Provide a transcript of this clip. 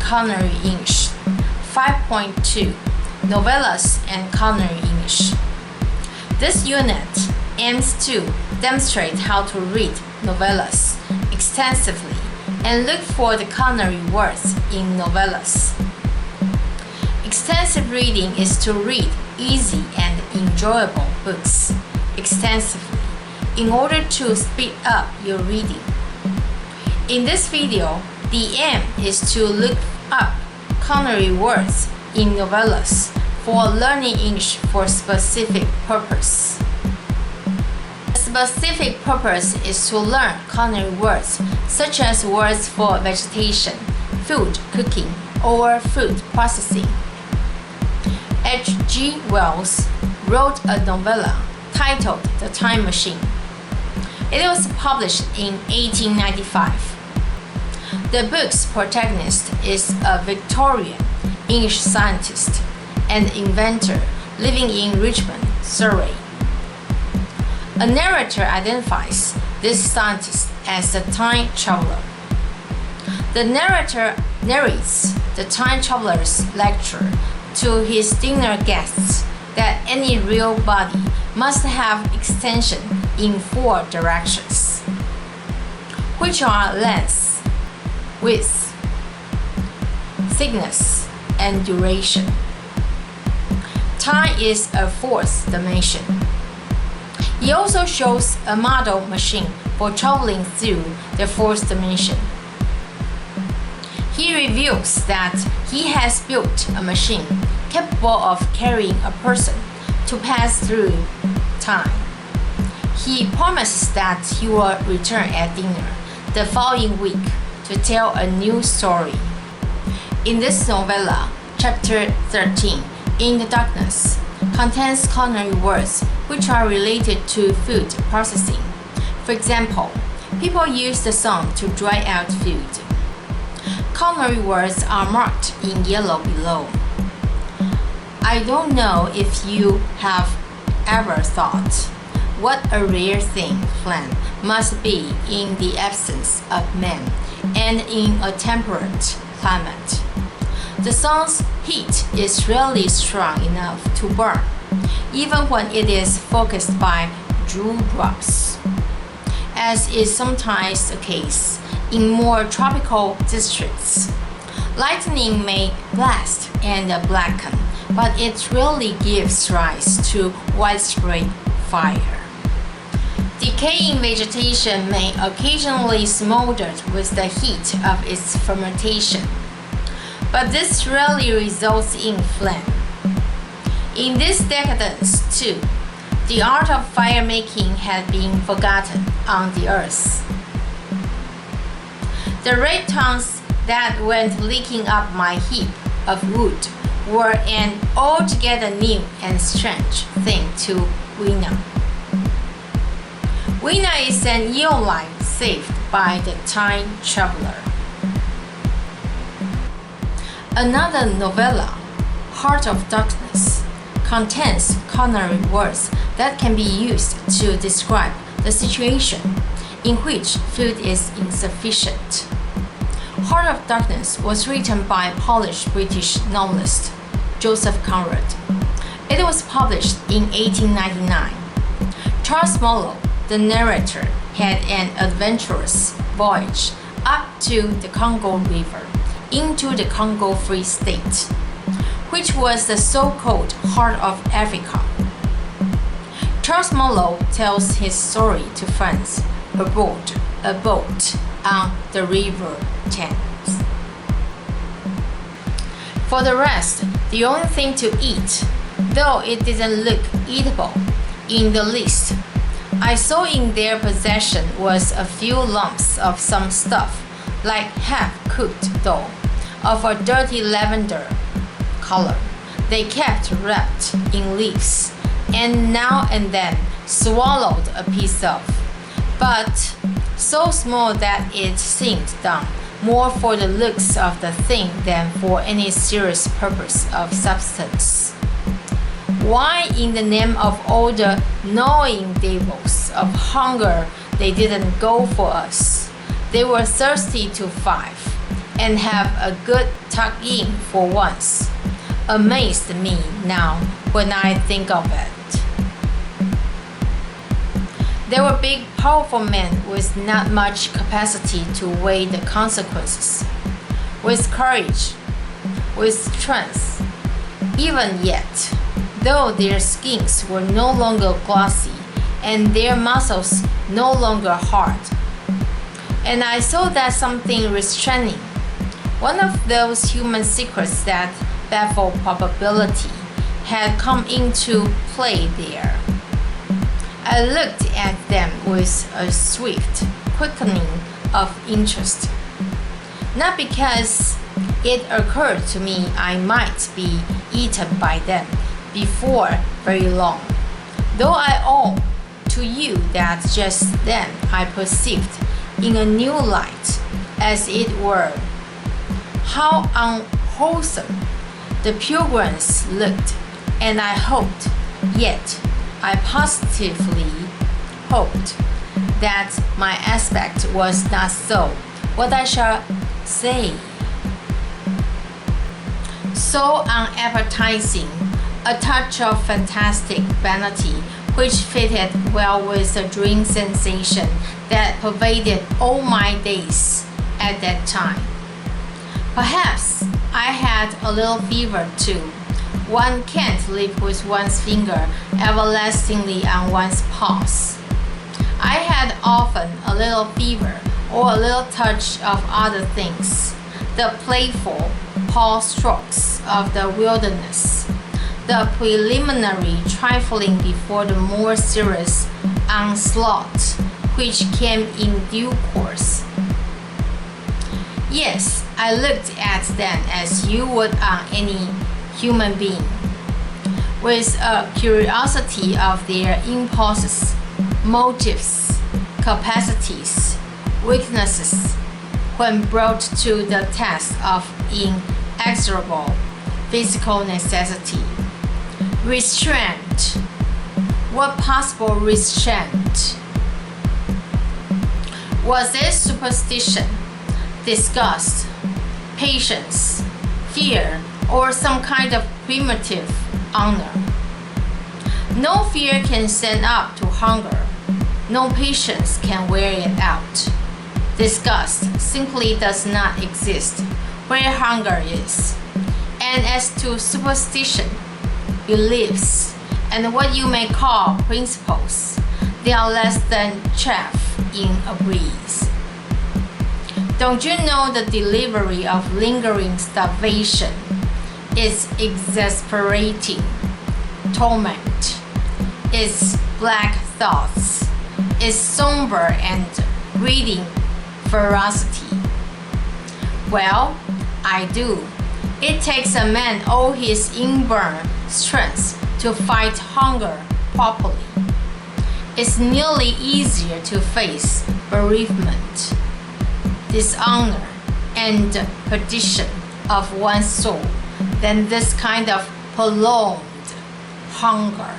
Culinary English. 5.2 Novellas and Culinary English. This unit aims to demonstrate how to read novellas extensively and look for the culinary words in novellas. Extensive reading is to read easy and enjoyable books extensively in order to speed up your reading. In this video, the aim is to look up culinary words in novellas for learning English for a specific purpose. The specific purpose is to learn culinary words such as words for vegetation, food cooking, or food processing. H.G. Wells wrote a novella titled The Time Machine. It was published in 1895. The book's protagonist is a Victorian English scientist and inventor living in Richmond, Surrey. A narrator identifies this scientist as a time traveler. The narrator narrates the time traveler's lecture to his dinner guests that any real body must have extension in 4 directions, which are length, width, thickness, and duration. Time is a 4th dimension. He also shows a model machine for traveling through the 4th dimension. He reveals that he has built a machine capable of carrying a person to pass through time. He promises that he will return at dinner the following week to tell a new story. In this novella, chapter 13, In the Darkness, contains culinary words which are related to food processing. For example, people use the sun to dry out food. Culinary words are marked in yellow below. I don't know if you have ever thought what a rare thing phlegm must be in the absence of man and in a temperate climate. The sun's heat is rarely strong enough to burn, even when it is focused by dewdrops, as is sometimes the case in more tropical districts. Lightning may blast and blacken, but it rarely gives rise to widespread fire. Decaying vegetation may occasionally smolder with the heat of its fermentation, but this rarely results in flame. In this decadence, too, the art of fire making had been forgotten on the earth. The red tongues that went licking up my heap of wood were an altogether new and strange thing to Weena. Weena is an eel life saved by the time traveler. Another novella, Heart of Darkness, contains culinary words that can be used to describe the situation in which food is insufficient. Heart of Darkness was written by Polish British novelist Joseph Conrad. It was published in 1899. Charles Marlowe, the narrator, had an adventurous voyage up to the Congo River into the Congo Free State, which was the so-called heart of Africa. Charles Marlowe tells his story to friends aboard a boat on the River Thames. For the rest, the only thing to eat, though it didn't look eatable in the least, I saw in their possession was a few lumps of some stuff, like half-cooked dough, of a dirty lavender color. They kept wrapped in leaves, and now and then swallowed a piece of, but so small that it seemed done more for the looks of the thing than for any serious purpose of substance. Why in the name of all the gnawing devils of hunger they didn't go for us? They were thirsty to five and have a good tucked in for once amazed me now when I think of it. They were big, powerful men with not much capacity to weigh the consequences, with courage, with strength. Even yet, though their skins were no longer glossy and their muscles no longer hard, and I saw that something restraining, one of those human secrets that baffle probability, had come into play there. I looked at them with a swift quickening of interest, not because it occurred to me I might be eaten by them before very long, though I own to you that just then I perceived in a new light, as it were, how unwholesome the pilgrims looked, and I hoped, yet I positively hoped, that my aspect was not so, what I shall say, so unappetizing, a touch of fantastic vanity which fitted well with the dream sensation that pervaded all my days at that time. Perhaps I had a little fever too. One can't live with one's finger everlastingly on one's pulse. I had often a little fever or a little touch of other things, the playful paw strokes of the wilderness, the preliminary trifling before the more serious onslaught which came in due course. Yes, I looked at them as you would on any human being, with a curiosity of their impulses, motives, capacities, weaknesses, when brought to the test of inexorable physical necessity. Restraint. What possible restraint? Was it superstition, disgust, patience, fear, or some kind of primitive honor? No fear can stand up to hunger. No patience can wear it out. Disgust simply does not exist where hunger is. And as to superstition, beliefs, and what you may call principles, they are less than chaff in a breeze. Don't you know the delivery of lingering starvation is exasperating torment, its black thoughts, its somber and breeding ferocity? Well, I do. It takes a man all his inborn strength to fight hunger properly. It's nearly easier to face bereavement, dishonor, and perdition of one's soul than this kind of prolonged hunger.